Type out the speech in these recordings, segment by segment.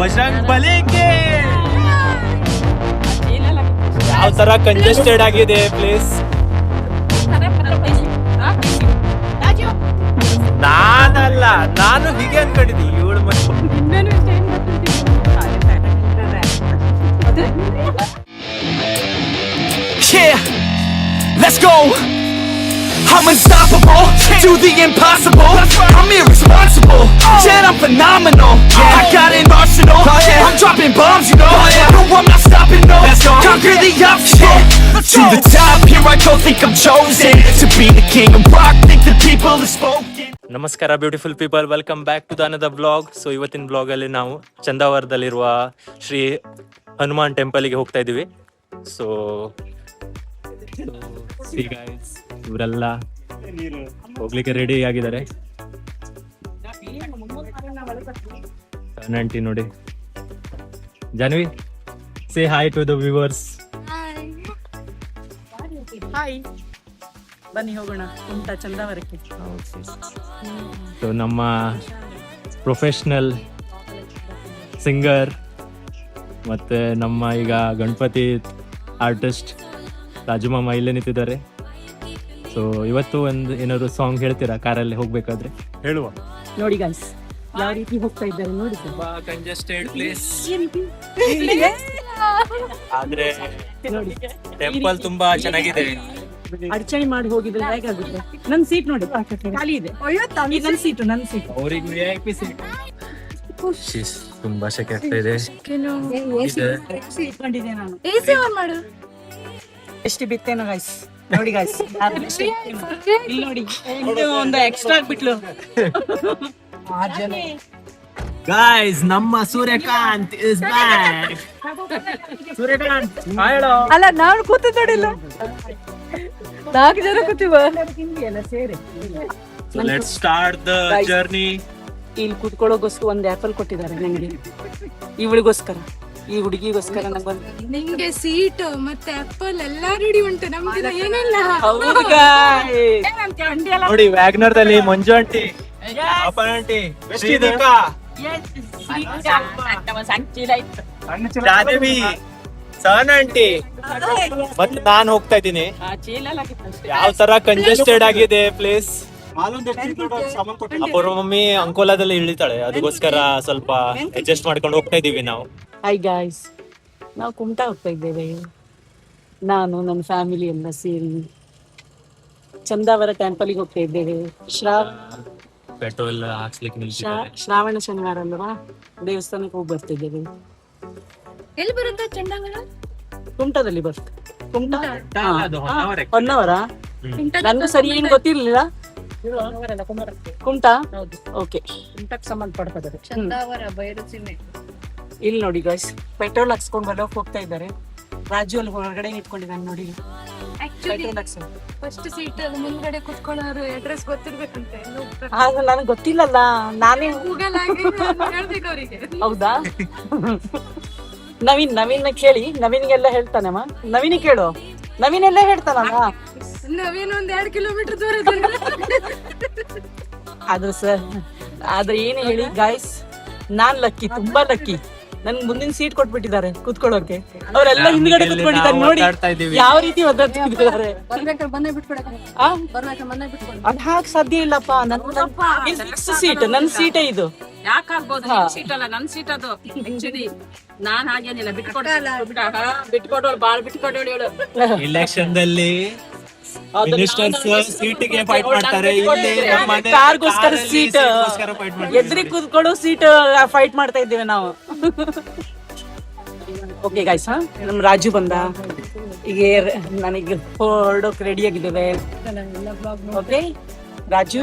ಬಜರಂಗ್ ಬಲಿಗೆ ಯಾವ ತರ ಕಂಜೆಸ್ಟೆಡ್ ಆಗಿದೆ ಪ್ಲೇಸ್. ನಾನಲ್ಲ, ನಾನು ಹೀಗೆ ಅನ್ಕೊಂಡಿದ್ದೆ. ಇವಳು Yeah, let's go. I'm unstoppable, do the impossible. I'm irresponsible, yet I'm phenomenal. I got an arsenal, I'm dropping bombs, you know. No, I'm not stopping, no. Conquer the obstacle, to the top. Here I go, think I'm chosen to be the king of rock. Think the people have spoken. ನಮಸ್ಕಾರ beautiful people, welcome back to the another blog. So ಇವತ್ತಿನ ಬ್ಲಾಗಲ್ಲಿ ನಾವು ಚಂದಾವರದಲ್ಲಿರುವ ಶ್ರೀ ಹನುಮಾನ್ ಟೆಂಪಲ್ಗೆ ಹೋಗ್ತಾ ಇದ್ದೀವಿ. So ಇವರೆಲ್ಲ ಹೋಗ್ಲಿಕ್ಕೆ ready ಆಗಿದ್ದಾರೆ. ಆಂಟಿ ನೋಡಿ, Janhvi say hi to the viewers. Hi, ಬನ್ನಿ ಹೋಗೋಣ ಕುಂಟ ಚಂದಾವರಕ್ಕೆ. ಸೊ ನಮ್ಮ ಪ್ರೊಫೆಷ್ನಲ್ ಸಿಂಗರ್ ಮತ್ತೆ ನಮ್ಮ ಈಗ ಗಣಪತಿ ಆರ್ಟಿಸ್ಟ್ ರಾಜುಮಾಮ ಇಲ್ಲೇ ನಿಂತಿದ್ದಾರೆ. ಸೊ ಇವತ್ತು ಒಂದು ಏನಾದ್ರು ಸಾಂಗ್ ಹೇಳ್ತೀರಾ ಕಾರಲ್ಲಿ ಹೋಗ್ಬೇಕಾದ್ರೆ? ಹೇಳುವ. ನೋಡಿ ಗೈಸ್, ಯಾವ ರೀತಿ ಹೋಗ್ತಾ ಇದ್ದಾರೆ ನೋಡಿ. ತುಂಬಾ ಕಂಜೆಸ್ಟೆಡ್ ಪ್ಲೇಸ್ ಆದ್ರೆ ನೋಡಿ, ಟೆಂಪಲ್ ತುಂಬಾ ಚೆನ್ನಾಗಿದೆ. ಅಡಚಣೆ ಮಾಡಿ ಹೋಗಿದ್ರೆ ಹೇಗಾಗುತ್ತೆ? ನನ್ ಸೀಟ್ ನೋಡಿ ಖಾಲಿ ಇದೆ. ನನ್ ಸೀಟು ಅವ್ರಿಗೆ VIP ಸೀಟ್. ತುಂಬಾ ಶೆಕೆ ಆಗ್ತಾ ಇದೆ. ಇಟ್ಕೊಂಡಿದ್ದೆ ನಾನು. ಎಷ್ಟು ಬಿತ್ತೇನೋ ಗೈಸ್, ನೋಡಿ ಗೈಸ್, ಇಲ್ಲಿ ನೋಡಿ ಒಂದು ಎಕ್ಸ್ಟ್ರಾ ಬಿಟ್ಲು. ಗೈಸ್, ನಮ್ಮ ಸೂರ್ಯಕಾಂತ್ ಇಸ್ ಬ್ಯಾಕ್. ಸೂರ್ಯಕಾಂತ್ ಅಲ್ಲ, ನಾನು ಕೂತಿದ್ದ ನೋಡಿಲ್ಲ, 4 ಜನ ಕೂತೀವ. ಸೇರಿ ಲೆಟ್ಸ್ ಸ್ಟಾರ್ಟ್ ದ ಜರ್ನಿ. ಇಲ್ಲಿ ಕೂತ್ಕೊಳ್ಳೋಗೋಸ್ಕರ ಒಂದು ಆಪಲ್ ಕೊಟ್ಟಿದ್ದಾರೆ ನನಗೆ, ಇವಳಿಗೋಸ್ಕರ, ಈ ಹುಡುಗಿಗೋಸ್ಕರ. ನಿಂಗೆ ಸೀಟ್ ಮತ್ತೆ ಆಪಲ್ ಎಲ್ಲಾ ರೆಡಿ ಉಂಟು, ನಮ್ಗೆ ಏನಿಲ್ಲ. ನೋಡಿ, ವ್ಯಾಗ್ನರ್ ದಲ್ಲಿ ಮಂಜು ಆಂಟಿ, ಅಪ್ಪನ್ ಆಂಟಿ, ಶ್ರೀದೇವಿಕಾ, ಜಾಹ್ನವಿ, ಸಹನ್ ಆಂಟಿ ಮತ್ತೆ ನಾನು ಹೋಗ್ತಾ ಇದ್ದೀನಿ. ಯಾವ ತರ ಕಂಜೆಸ್ಟೆಡ್ ಆಗಿದೆ ಪ್ಲೇಸ್. ಅಪೂರ್ವ ಮಮ್ಮಿ ಅಂಕೋಲಾದಲ್ಲಿ ಇಳಿತಾಳೆ, ಅದಕ್ಕೋಸ್ಕರ ಸ್ವಲ್ಪ ಅಡ್ಜಸ್ಟ್ ಮಾಡ್ಕೊಂಡು ಹೋಗ್ತಾ ಇದೀವಿ ನಾವು. ಹಾಯ್ ಗಾಯ್ಸ್, ನಾವು ಕುಮಟಾ ಹೋಗ್ತಾ ಇದ್ದೇವೆ. ನಾನು ನನ್ನ ಫ್ಯಾಮಿಲಿ ಎಲ್ಲ ಸೇರಿ ಚಂದಾವರ ಟೆಂಪಲ್ಗೆ ಹೋಗ್ತಾ ಇದ್ದೇವೆ. ಪೆಟ್ರೋಲ್ ಹಾಕ್ಸ್ಲಿಕ್ಕೆ ನಿಲ್ಸಿದ್ದಾರೆ. ಶ್ರಾವಣ ಶನಿವಾರ ಅಲ್ವಾ, ದೇವಸ್ಥಾನಕ್ಕೆ ಹೋಗಿ ಬರ್ತಿದ್ದೇವೆ. ಎಲ್ಲಿ ಬರುತ್ತೆ ಚಂದಾವರ? ಕುಮಟಾದಲ್ಲಿ ಬರುತ್ತೆ. ಕುಮಟಾ ಹೊನ್ನವರ, ನನ್ಗೂ ಸರಿ ಏನು ಗೊತ್ತಿರ್ಲಿಲ್ಲ. ಕುಮಟಾ, ಓಕೆ, ಕುಮಟಕ್ಕೆ ಸಂಬಂಧಪಡ್ತದೆ. ಚಂದಾವರ ಬೈರಸೀಮೆ. ಇಲ್ಲಿ ನೋಡಿ ಗಾಯ್ಸ್, ಪೆಟ್ರೋಲ್ ಹಾಕ್ಸ್ಕೊಂಡು ಬರೋಕ್ ಹೋಗ್ತಾ ಇದ್ದಾರೆ. ರಾಜು ಅಲ್ಲಿ ಹೊರಗಡೆ ನಿಂತ್ಕೊಂಡಿದ್ದಾನೆ ನೋಡಿ. ಫಸ್ಟ್ ಸೀಟ್ ಮುಂದ್ಗಡೆ ಕುತ್ಕೊಳ್ಳೋರು ಅಡ್ರೆಸ್ ಗೊತ್ತಿರ್ಬೇಕಂತೆ. ನನಗೆ ಗೊತ್ತಿಲ್ಲಲ್ಲ, ನಾನೇ ಗೂಗಲ್ ಹೇಳ್ಬೇಕು ಅವರಿಗೆ. ಹೌದಾ? ನವೀನ್ ಕೇಳಿ, ನವೀನ್ಗೆಲ್ಲ ಹೇಳ್ತಾನಮ್ಮ. ನವೀನ್ ಕೇಳು, ನವೀನ್ ಎಲ್ಲ ಹೇಳ್ತಾನಲ್ಲ. ನವೀನ್ 1-2 ಕಿಲೋಮೀಟರ್ ದೂರ. ಅದು ಸರ್, ಆದ್ರೆ ಏನು ಹೇಳಿ ಗಾಯ್ಸ್, ನಾನ್ ಲಕ್ಕಿ, ತುಂಬಾ ಲಕ್ಕಿ. ನನ್ ಮುಂದಿನ ಸೀಟ್ ಕೊಟ್ಬಿಟ್ಟಿದ್ದಾರೆ ಕೂತ್ಕೊಳ್ಳೋಕೆ. ಅವರೆಲ್ಲ ಹಿಂದ್ಗಡೆ ಕೂತ್ಕೊಂಡಿದ್ದಾರೆ ನೋಡಿ, ಯಾವ ರೀತಿ ಒದ್ದಾಡ್ತಿದ್ದಾರೆ. ಅದ್ ಹಾಕ್ ಸಾಧ್ಯ ಇಲ್ಲಪ್ಪ. ಸೀಟ್ ನನ್ ಸೀಟೇ ಇದು. ಯಾಕಾಗ್ಬೋದು? ಸೀಟ್ ಅಲ್ಲ, ನನ್ ಸೀಟ್ ಅದು. ಆಕ್ಚುಲಿ ನಾನ್ ಹಾಗೇನಿಲ್ಲ, ಬಿಟ್ಕೊಡೋಳು ಬಾಳ್ ಬಿಟ್ಕೊಡೋಳು ಹೇಳು. ಇಲೆಕ್ಷನ್ ದಲ್ಲಿ ಮಿನಿಸ್ಟರ್ಸ್ ಸೀಟಿಗೆ ಫೈಟ್ ಮಾಡ್ತಾರೆ. ಕಾರ್ಗೋಸ್ಕರ ಸೀಟ್, ಎದ್ರಿ ಕೂತ್ಕೊಳ್ಳೋ ಸೀಟ್ ಫೈಟ್ ಮಾಡ್ತಾ ಇದ್ದೇವೆ ನಾವು. ಓಕೆ ಗೈಸ್, ನಮ್ ರಾಜು ಬಂದ. ಈಗ ನನಗೆ ಹೊರಡೋಕ್ ರೆಡಿ ಆಗಿದ್ದೇವೆ. ಓಕೆ ರಾಜು,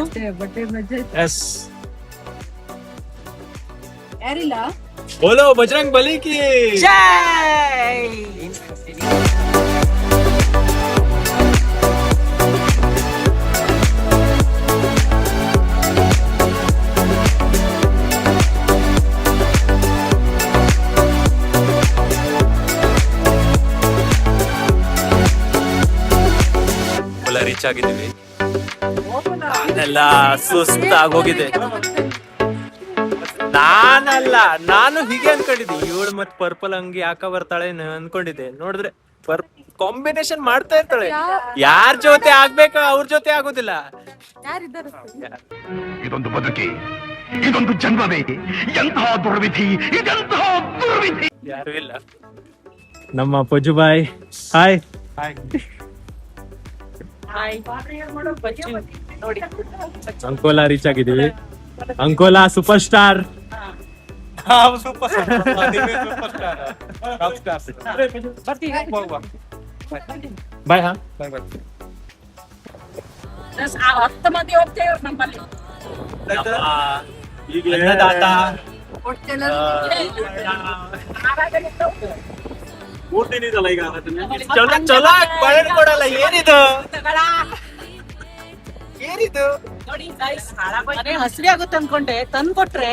ಯಾರಿಲ್ಲ? ಬೋಲೋ ಬಜರಂಗ್ ಬಲಿ ಕಿ ಜೈ. ರೀಚ್ ಆಗಿದ್ದೀವಿ. ಎಲ್ಲ ಸುಸ್ತಾಗೋಗಿದೆ. ನಾನಲ್ಲ, ನಾನು ಹೀಗೆ ಅನ್ಕೊಂಡಿದ್ದೆ, ಇವಳು ಮತ್ ಪರ್ಪಲ್ ಅಂಗಿ ಹಾಕ ಬರ್ತಾಳೆ ಅನ್ಕೊಂಡಿದ್ದೆ. ನೋಡಿದ್ರೆ ಕಾಂಬಿನೇಷನ್ ಮಾಡ್ತಾ ಇರ್ತಾಳೆ. ಯಾರ್ ಜೊತೆ ಆಗ್ಬೇಕ ಅವ್ರ ಜೊತೆ ಆಗೋದಿಲ್ಲ. ಇದೊಂದು ಬದುಕಿ, ಇದೊಂದು ಜನ್ಮವೇ, ಎಂತಹ ದುರ್ವಿಧಿ, ಇದೆಂತಹ ದುರ್ವಿಧಿ. ಯಾರು ಇಲ್ಲ. ನಮ್ಮ ಪೊಜುಬಾಯ್ ಹಾಯ್. ನೋಡಿ ಅಂಕೋಲಾ ರೀಚ್ ಆಗಿದೀವಿ. Ankola super star. ಬಾಯ್. ಹಾ ಬಾಯ್ ಬಾಯ್. 10 ಮಂದಿ ಹೋಗ್ತೇವೆ ನಮ್ಮಲ್ಲಿ. ಅನ್ನದಾತ ಚಲೋ ಬಳೆ ಕೊಡಲ್ಲ. ಏನಿದು ಏನಿದು? ನೋಡಿ guys, ಮನೆ ಹಸಿರಿ ಆಗುತ್ತೆ ಅನ್ಕೊಂಡೆ, ತಂದ್ ಕೊಟ್ರೆ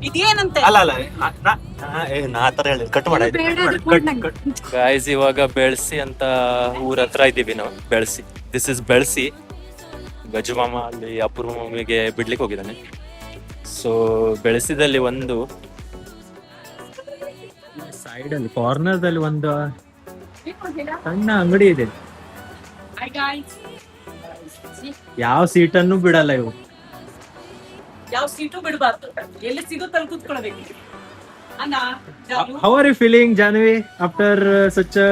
ಇದೇನಂತೆ. ಅಲ್ಲ ಅಲ್ಲ ನಾ ತರ ಹೇಳಿ ಕಟ್ ಮಾಡ. ಗಾಯ್ಸ್ ಇವಾಗ ಬೆಳ್ಸಿ ಅಂತ ಊರ ಹತ್ರ ಇದ್ದೀವಿ ನಾವು. ಬೆಳ್ಸಿ, ದಿಸ್ ಇಸ್ ಬೆಳ್ಸಿ. ಗಜು ಮಾಮ ಅಲ್ಲಿ ಅಪೂರ್ವ ಮಮ್ಮಿಗೆ ಬಿಡ್ಲಿಕ್ಕೆ ಹೋಗಿದ್ದಾನೆ. ಸೊ ಬೆಳೆಸಿದಲ್ಲಿ ಒಂದು ಸೈಡ್ ಅಲ್ಲಿ ಕಾರ್ನರ್ ದಲ್ಲಿ ಒಂದು ಸಣ್ಣ ಅಂಗಡಿ ಇದೆ. Hi guys. ಯಾವ ಸೀಟನ್ನು ಬಿಡಲ್ಲ ಇವು. ಯಾವ ಸೀಟು ಬಿಡಬಾರ್ದು, ಎಲ್ಲಿ ಸಿಗುತ್ತ ಅಲ್ಲಿ ಕೂತ್ಕೊಳ್ಬೇಕು. How are you feeling, Janvi, after such a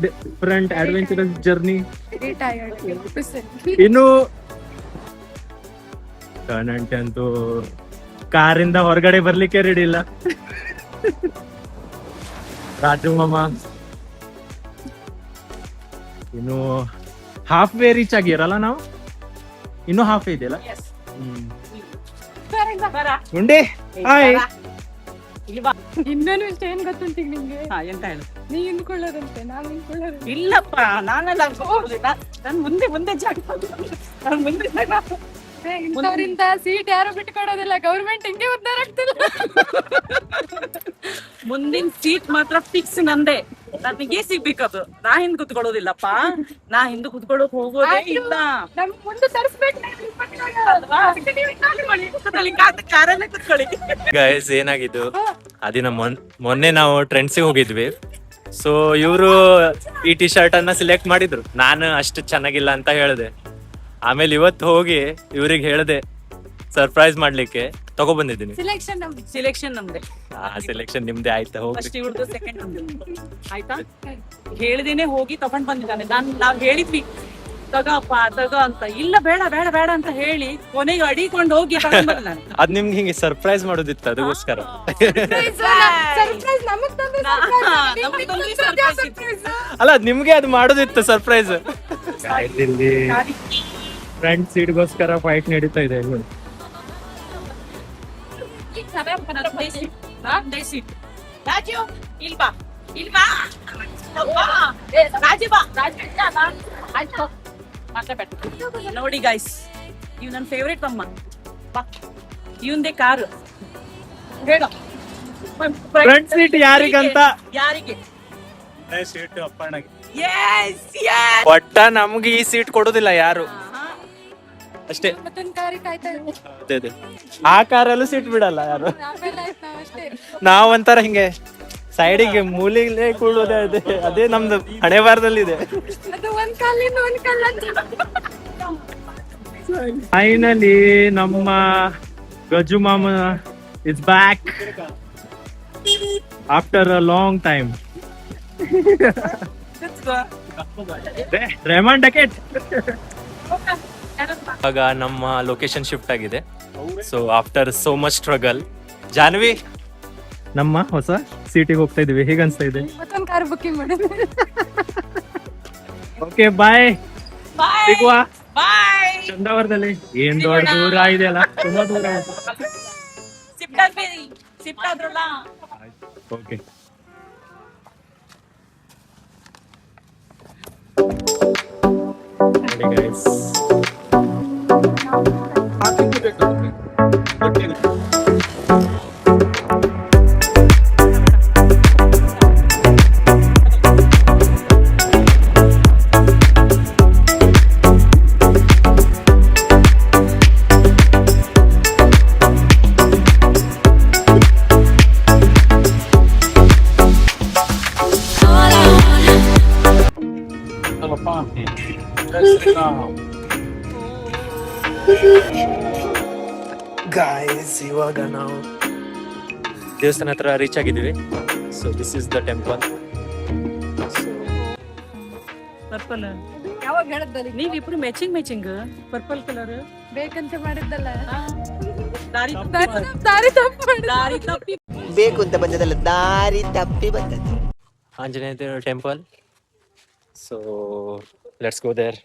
different adventurous journey? Very tired. ಇನ್ನು ಕನಂಟೆ ಅಂತೂ ಕಾರಿಂದ ಹೊರಗಡೆ ಬರ್ಲಿಕ್ಕೆ ರೆಡಿ ಇಲ್ಲ. ರಾಜು ಮಾಮ ಇನ್ನು ಹಾಫ್ ವೇ ರೀಚ್ ಆಗಿರಲ್ಲ ನಾವು. ಇನ್ನು ಹಾಫ್ ವೇ ಇದೆಯಲ್ಲ. ಗುಂಡಿ ಹಾಯ್. ಇನ್ನೂ ಇಷ್ಟ ಏನ್ ಗೊತ್ತುಂಟ ನಿಮ್ಗೆ? ಎಂತ ಹೇಳು? ನೀ ಹಿಂದ್ಕೊಳ್ಳೋದಂತೆ, ನಾವ್ ಹಿಂದ್ಕೊಳ್ಳೋದು. ಇಲ್ಲಪ್ಪ, ನಾನೆಲ್ಲ ನನ್ ಮುಂದೆ ಜಾಗ, ನನ್ ಮುಂದೆ ಜಾಗ. ಇಂಥವ್ರಿಂದ ಸೀಟ್ ಯಾರು ಬಿಟ್ಕೊಡೋದಿಲ್ಲ, ಗೌರ್ಮೆಂಟ್ ಹಿಂಗೆ ಉದ್ದಾರ ಆಗ್ತಿಲ್ಲ. ಮುಂದಿನ ಸೀಟ್ ಮಾತ್ರ ಫಿಕ್ಸ್ ನಂದೆ, ನನಗೆ ಸಿಗ್ಬೇಕದು. ನಾ ಹಿಂದ್ ಕುತ್ಕೊಳ್ಳೋದಿಲ್ಲಪ್ಪ, ನಾ ಹಿಂದ್ ಕುತ್ಕೊಳ್ಳೋಕ್ ಹೋಗೋದೇ ಇಲ್ಲ. ನಮ್ ಮುಂದೆ ತರಿಸ್ಬೇಕು. ಕಾರಲ್ಲೇ ಕುತ್ಕೊಳ್ಳಿ. ಗೈಸ್ ಏನಾಗಿದ್ದು ಅದಿನ ಮೊನ್ನೆ ನಾವು ಟ್ರೆಂಡ್ಸಿಗೆ ಹೋಗಿದ್ವಿ. ಸೊ ಇವರು ಈ ಟಿ ಶರ್ಟ್ ಅನ್ನ ಸಿಲೆಕ್ಟ್ ಮಾಡಿದ್ರು. ನಾನು ಅಷ್ಟು ಚೆನ್ನಾಗಿಲ್ಲ ಅಂತ ಹೇಳಿದೆ. ಆಮೇಲೆ ಇವತ್ತು ಹೋಗಿ ಇವ್ರಿಗೆ ಹೇಳಿದೆ ಸರ್ಪ್ರೈಸ್ ಮಾಡ್ಲಿಕ್ಕೆ, ತಗೊಬಂದಿದ್ದೀನಿ. ಸಿಲೆಕ್ಷನ್ ನಮ್ದೆ. ಸೆಲೆಕ್ಷನ್ ನಿಮ್ದೆ ಆಯ್ತಾ? ಹೋಗಿ ಫಸ್ಟ್ ಇವ್ರದ್ದು, ಸೆಕೆಂಡ್ ನಮ್ದು ಆಯ್ತಾ. ಹೇಳ್ದೇನೆ ಹೋಗಿ ತಗೊಂಡ್ ಬಂದಿದ್ದಾನೆ. ನಾವ್ ಹೇಳಿದ್ವಿ ತಗಪ್ಪ ತಗೋ ಅಂತ. ಇಲ್ಲ ಬೇಡ ಬೇಡ ಬೇಡ ಅಂತ ಹೇಳಿ ಕೊನೆಗೆ ಅಡಿಕೊಂಡು ಹೋಗಿ ತಗೊಂಡ್ ಬಂದಿದ್ದಾನೆ. ಅದ್ ನಿಮ್ಗೆ ಹಿಂಗೆ ಸರ್ಪ್ರೈಸ್ ಮಾಡೋದಿತ್ತು, ಅದಕ್ಕೋಸ್ಕರ. ಸರ್ಪ್ರೈಸ್ ನಮಗ್ ತಂದ್ರೆ surprise. ಅಲ್ಲ ನಿಮ್ಗೆ ಅದು ಮಾಡೋದಿತ್ತು ಸರ್ಪ್ರೈಸ್. ಫ್ರಂಟ್ ಸೀಟ್ಗೋಸ್ಕರ ಫೈಟ್ ನಡೀತಾ ಇದೆ. ರಾಜು ಇಲ್ವಾ ಇಲ್ವಾ ನೋಡಿ ಗೈಸ್, ಇವ್ ನನ್ ಫೇವ್ರೇಟ್ ಅಮ್ಮ. ಇವಂದೇ ಕಾರು. ಹೇಳ ಫ್ರಂಟ್ ಸೀಟ್ ಯಾರಿಗಂತ? ಯಾರಿಗೆ? ಒಟ್ಟ ನಮ್ಗೆ ಈ ಸೀಟ್ ಕೊಡೋದಿಲ್ಲ ಯಾರು, ಅಷ್ಟೇ. ಮತ್ತೊಂದ್ ಕಾರಿಗೆ ಕಾಯ್ತಾ ಇದ್ದೆ. ಅದೇ ಅದೇ, ಆ ಕಾರಲ್ಲೂ ಸೀಟ್ ಬಿಡಲ್ಲ ಯಾರು. ಆಮೇಲೆ ಆಯ್ತು ನಾವ್ ಅಷ್ಟೇ. ನಾವಂತರ ಹಿಂಗೆ ಸೈಡಿಗೆ ಮೂಲೆಗೆ ಕೂಡೋದೇ, ಅದೇ ನಮ್ದು ಹಣೆ ಬಾರದಲ್ಲಿದೆ. ಅದು ಒಂದ್ ಕಾಲಿಂದ ಒಂದ್ ಕಾಲ್ ಅಂತ. ಫೈನಲಿ ನಮ್ಮ ಗಜು ಮಾಮ is back after a long time. Rehman ಡಕೆಟ್. ಇವಾಗ ನಮ್ಮ ಲೊಕೇಶನ್ ಶಿಫ್ಟ್ ಆಗಿದೆ. So after so much struggle, Janvi ನಮ್ಮ ಹೊಸ ಸಿಟಿಗೆ ಹೋಗ್ತಾ ಇದೀವಿ. ಹೇಗೆ ಅನ್ಸ್ತಾ ಇದೆ? ಮತ್ತೊಂದ್ ಕಾರ್ ಬುಕ್ಕಿಂಗ್ ಮಾಡಿದ್ವಿ. ಓಕೆ ಬಾಯ್, ಸಿಗುವ ಬಾಯ್. ಚಂದಾವರದಲ್ಲಿ. ಏನ್ ದೊಡ್ಡ ದೂರ ಇದೆಯಲ್ಲ, ತುಂಬಾ ದೂರ. ಶಿಫ್ಟ್ ಆದ್ರಲ್ಲ. Okay guys. ಗಾಯ್ಸ್ ಇವಾಗ ನಾವು ದೇವಸ್ಥಾನ ಹತ್ರ ರೀಚ್ ಆಗಿದ್ದೀವಿ. So this is the temple. ಪರ್ಪಲ್ ಯಾವಾಗ ಹೇಳದ್ದಲ್ಲಿ ನೀವಿಬ್ರು ಮ್ಯಾಚಿಂಗ್ ಪರ್ಪಲ್ ಕಲರ್ ಬೇಕಂತ ಮಾಡಿದ್ದಲ್ಲ ದಾರಿ ದಾರಿ ತಪ್ಪು ಮಾಡಿದ. ದಾರಿ ತಪ್ಪಿ ಬೇಕು ಅಂತ ಬಂದದಲ್ಲ, ದಾರಿ ತಪ್ಪಿ ಬಂದದ್ದು. ಆಂಜನೇಯ ದೇವರ temple. So let's go there.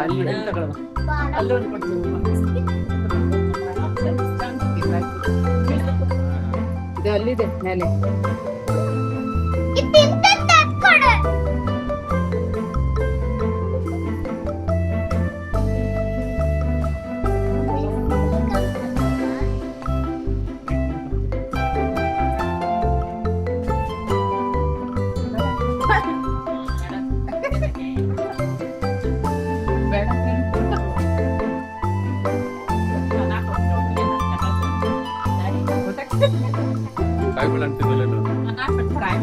ಅಲ್ಲಿ ತಗೊಳ್ಳುವ. ಅಲ್ಲೊಂದು ಕೊಡ್ತೀನಿ. ಇದು ಅಲ್ಲಿದೆ ಮೇಲೆ.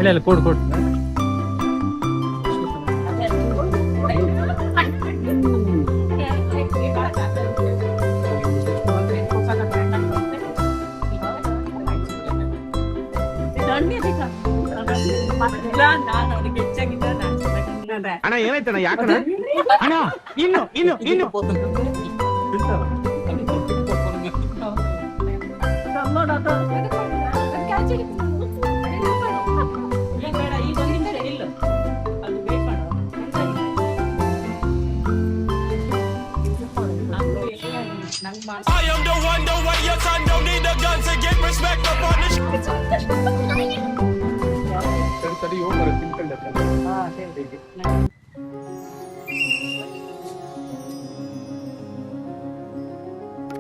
ಇಲ್ಲ ಇಲ್ಲ ಕೊಡು ಕೊಡು. ಅಣ್ಣ ಏನಾಯ್ತಣ್ಣ ಯಾಕಣ್ಣ ಅಣ್ಣ ಇನ್ನು ಇನ್ನು ಇನ್ನು I am the one, the way your son don't need a gun to get respect up on the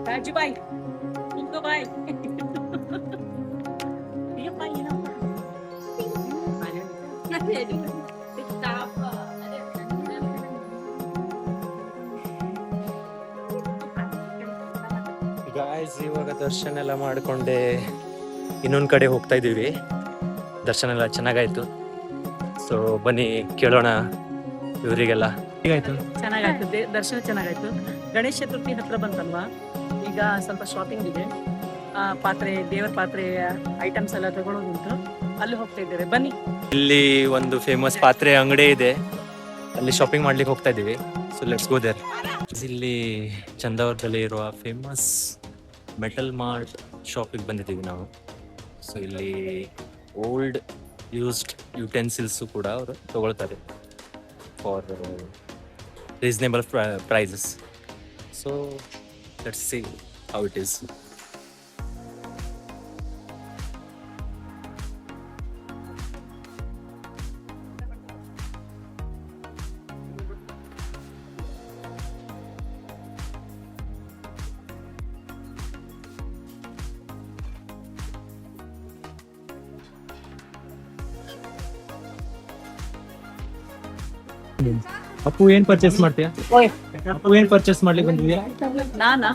Rajubhai bye. Guys ಇವಾಗ ದರ್ಶನ ಎಲ್ಲ ಮಾಡ್ಕೊಂಡೆ ಇನ್ನೊಂದು ಕಡೆ ಹೋಗ್ತಾ ಇದೀವಿ. ದರ್ಶನ ಎಲ್ಲ ಚೆನ್ನಾಗಾಯ್ತು. ಸೊ ಬನ್ನಿ ಕೇಳೋಣ ಇವರಿಗೆಲ್ಲ ಹೇಗಾಯ್ತು. ಚೆನ್ನಾಗಾಯ್ತು, ದರ್ಶನ ಚೆನ್ನಾಗಾಯ್ತು. ಗಣೇಶ ಚತುರ್ಥಿ ಹತ್ರ ಬಂತಲ್ವಾ, ಈಗ ಸ್ವಲ್ಪ ಶಾಪಿಂಗ್ ಇದೆ. ಪಾತ್ರೆ, ದೇವರ ಪಾತ್ರೆ ಐಟಮ್ಸ್ ಎಲ್ಲ ತಗೊಳ್ಳೋದುಂಟು. ಅಲ್ಲಿ ಹೋಗ್ತಾ ಇದ್ದೇವೆ, ಬನ್ನಿ. ಇಲ್ಲಿ ಒಂದು ಫೇಮಸ್ ಪಾತ್ರೆ ಅಂಗಡಿ ಇದೆ, ಅಲ್ಲಿ ಶಾಪಿಂಗ್ ಮಾಡ್ಲಿಕ್ಕೆ ಹೋಗ್ತಾ ಇದೀವಿ. So let's go there. ಇಲ್ಲಿ ಚಂದಾವರದಲ್ಲಿ ಇರುವ ಫೇಮಸ್ ಮೆಟಲ್ ಮಾರ್ಟ್ ಶಾಪಿಗೆ ಬಂದಿದ್ದೀವಿ ನಾವು. ಸೊ ಇಲ್ಲಿ ಓಲ್ಡ್ ಯೂಸ್ಡ್ ಯುಟೆನ್ಸಿಲ್ಸು ಕೂಡ ಅವರು ತಗೊಳ್ತಾರೆ for reasonable prices. So let's see how it is. Appu ಏನ್ ಪರ್ಚೇಸ್ ಮಾಡ್ತೀಯಾ? ಅಪ್ಪು ಏನ್ ಪರ್ಚೇಸ್ ಮಾಡ್ಲಿಕ್ಕೆ ಬಂದಿದ್ಯಾ? ನಾನಾ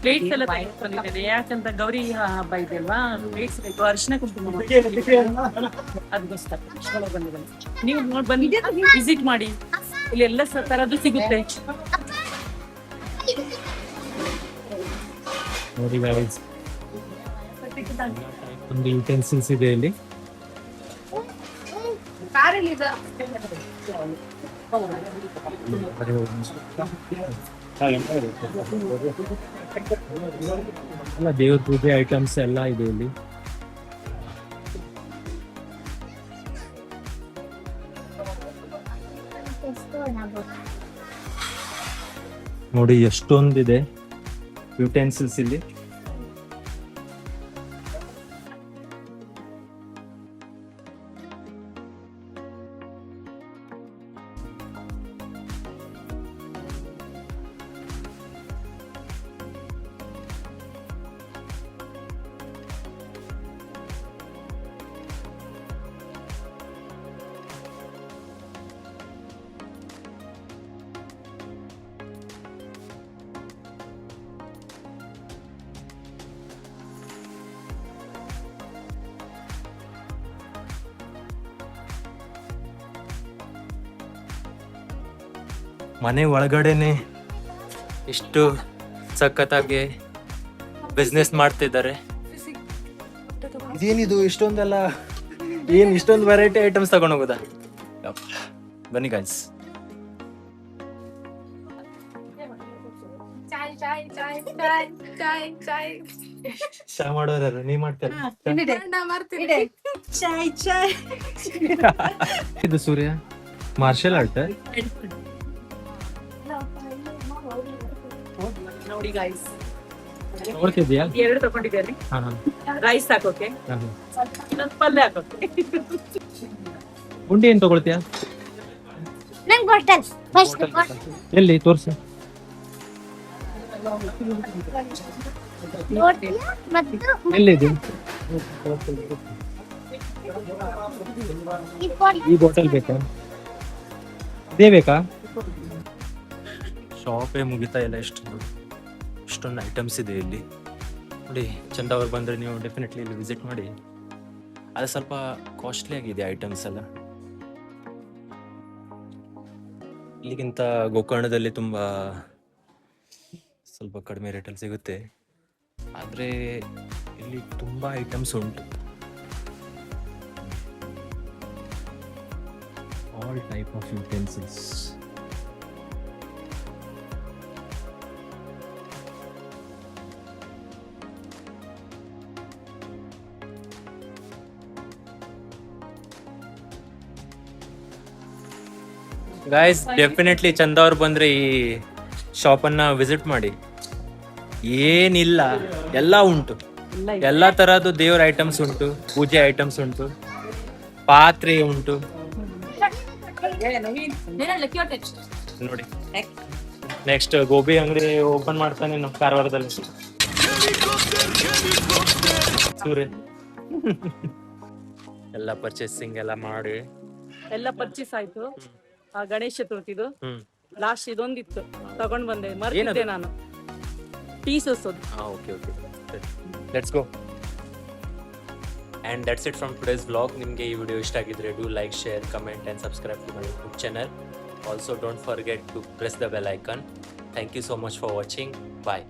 ಪ್ಲೇಟ್ಸ್ ಎಲ್ಲ ಬಂದಿದ್ದೇನೆ. ಯಾಕಂತ ಗೌರಿ ಹಬ್ಬ ಇದೆಯಲ್ವಾ, ಪ್ಲೇಟ್ಸ್ ಬೇಕು, ಅರಿಶಿನ ಕುಂಕುಮ ಅದಕ್ಕೋಸ್ಕರ ಬಂದಿದ್ದೇನೆ. ನೀವು ನೋಡಿ ಬನ್ನಿ, ವಿಸಿಟ್ ಮಾಡಿ, ಇಲ್ಲಿ ಎಲ್ಲ ತರದ್ದು ಸಿಗುತ್ತೆ. ನೋಡಿ guys, ಒಂದು ಯುಟೆನ್ಸಿಲ್ಸ್ ಇದೆ ಇಲ್ಲಿ. ಅಲ್ಲ, ದೇವ್ರ ಪೂಜೆ ಐಟಮ್ಸ್ ಎಲ್ಲ ಇದೆ ಇಲ್ಲಿ. ನೋಡಿ ಎಷ್ಟೊಂದಿದೆ ಯುಟೆನ್ಸಿಲ್ಸ್ ಇಲ್ಲಿ. ಮನೆ ಒಳಗಡೆನೆ ಇಷ್ಟು ಸಖತ್ತಾಗಿ ಬಿಸ್ನೆಸ್ ಮಾಡ್ತಿದ್ದಾರೆ. ಇದೇನಿದು ಇಷ್ಟೊಂದೆಲ್ಲ, ಏನ್ ಇಷ್ಟೊಂದು ವೆರೈಟಿ ಐಟಮ್ಸ್ ತಗೊಂಡು ಹೋಗೋದಾ? ಬನ್ನಿ ಗಾಯ್ಸ್. ಚಾ ಮಾಡೋರು ನೀ ಮಾಡ್ತಾರೆ. ಇದು ಸೂರ್ಯ ಮಾರ್ಷಲ್ ಆರ್ಟ್. ನೋಡಿ ಗೈಸ್, ತಗೊಳ್ತಿದ್ಯಾ? 2 ತಗೊಂಡಿದ್ದೇನೆ. ಹಾ ರೈಸ್ ಹಾಕೋಕೆ, ಇನ್ನೊಂದು ಪಲ್ಯ ಹಾಕೋಕೆ. ಗುಂಡಿ ಏನ್ ತಗೊಳ್ತೀಯಾ? ನಂಗೆ ಬಾಟಲ್ ಫಸ್ಟ್ ಎಲ್ಲಿ ತೋರ್ಸು. ಮತ್ತು ಎಲ್ಲಿದೆ ಈ ಬಾಟಲ್ ಬೇಕಾ? ಇದೇ ಬೇಕಾ? ಶಾಪೇ ಮುಗಿತಾ ಇಲ್ಲ, ಇಷ್ಟೊಂದು ಐಟಮ್ಸ್ ಇದೆ ಇಲ್ಲಿ ನೋಡಿ. ಚಂದ ಅವ್ರು ಬಂದರೆ ನೀವು ಡೆಫಿನೆಟ್ಲಿ ಇಲ್ಲಿ ವಿಸಿಟ್ ಮಾಡಿ. ಅದು ಸ್ವಲ್ಪ ಕಾಸ್ಟ್ಲಿ ಆಗಿದೆ ಐಟಮ್ಸ್ ಎಲ್ಲ. ಇಲ್ಲಿಗಿಂತ ಗೋಕರ್ಣದಲ್ಲಿ ತುಂಬ ಸ್ವಲ್ಪ ಕಡಿಮೆ ರೇಟಲ್ಲಿ ಸಿಗುತ್ತೆ, ಆದರೆ ಇಲ್ಲಿ ತುಂಬ ಐಟಮ್ಸ್ ಉಂಟು. All type of utensils. Guys, definitely ಚಂದ ಅವ್ರು ಬಂದ್ರೆ ಈ ಶಾಪನ್ನ ವಿಸಿಟ್ ಮಾಡಿ. ಏನಿಲ್ಲ, ಎಲ್ಲ ಉಂಟು, ಎಲ್ಲ ತರಹದ್ದು ದೇವರ ಐಟಮ್ಸ್ ಉಂಟು, ಪೂಜೆ ಐಟಮ್ಸ್ ಉಂಟು, ಪಾತ್ರೆ ಉಂಟು ನೋಡಿ. ನೆಕ್ಸ್ಟ್ ಗೋಬಿ ಅಂಗಡಿ ಓಪನ್ ಮಾಡ್ತಾನೆ ನಮ್ಮ ಕಾರವಾರದಲ್ಲಿ ಸೂರ್ಯ. ಎಲ್ಲ ಪರ್ಚೇಸಿಂಗ್ ಎಲ್ಲ ಮಾಡಿ ಎಲ್ಲ ಪರ್ಚೇಸ್ ಆಯ್ತು. ಆ ಗಣೇಶ ಚತುರ್ಥಿದು ಲಾಸ್ಟ್ ಇದೊಂದಿತ್ತು, ತಗೊಂಡ್ ಬಂದೆ, ಮರ್ತಿದ್ದೆ ನಾನು. ಪೀಸಸ್ ಅದು. Okay let's go. And that's it from today's vlog. ನಿಮಗೆ ಈ ವಿಡಿಯೋ ಇಷ್ಟ ಆಗಿದ್ರೆ do like, share, comment and subscribe to my YouTube channel. Also don't forget to press the bell icon. Thank you so much for watching. Bye.